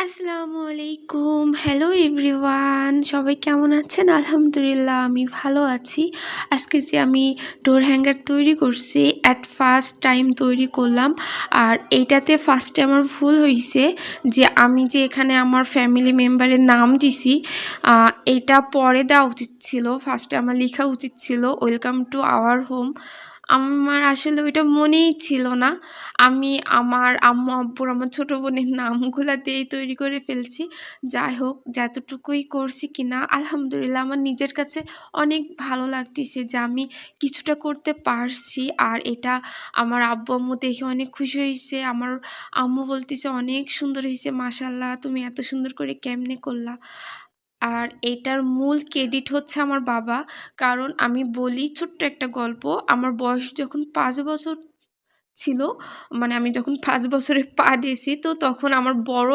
আসসালামু আলাইকুম। Hello everyone. সবাই কেমন আছেন? আলহামদুলিল্লাহ আমি ভালো আছি। আজকে যে আমি ডোর হ্যাঙ্গার তৈরি করছি, অ্যাট ফার্স্ট টাইম তৈরি করলাম। আর এইটাতে ফার্স্টে আমার ভুল হইছে যে আমি যে এখানে আমার ফ্যামিলি মেম্বারের নাম দিছি, এইটা পরে দেওয়া উচিত ছিল। ফার্স্টে আমার লেখা উচিত ছিল ওয়েলকাম টু আওয়ার হোম। আমার আসলে ওইটা মনেই ছিল না। আমি আমার আম্মু আব্বুর আমার ছোটো বোনের নামগুলা দিয়েই তৈরি করে ফেলছি। যাই হোক, যতটুকুই করছি কিনা আলহামদুলিল্লাহ আমার নিজের কাছে অনেক ভালো লাগতেছে যে আমি কিছুটা করতে পারছি। আর এটা আমার আব্বু আম্মু দেখে অনেক খুশি হয়েছে। আমার আম্মু বলতেছে অনেক সুন্দর হয়েছে, মাশাআল্লাহ তুমি এত সুন্দর করে কেমনে করলা। আর এটার মূল ক্রেডিট হচ্ছে আমার বাবা। কারণ আমি বলি ছোট্ট একটা গল্প। আমার বয়স যখন ৫ বছর ছিল, মানে আমি যখন ৫ বছরে পা দিয়েছি, তো তখন আমার বড়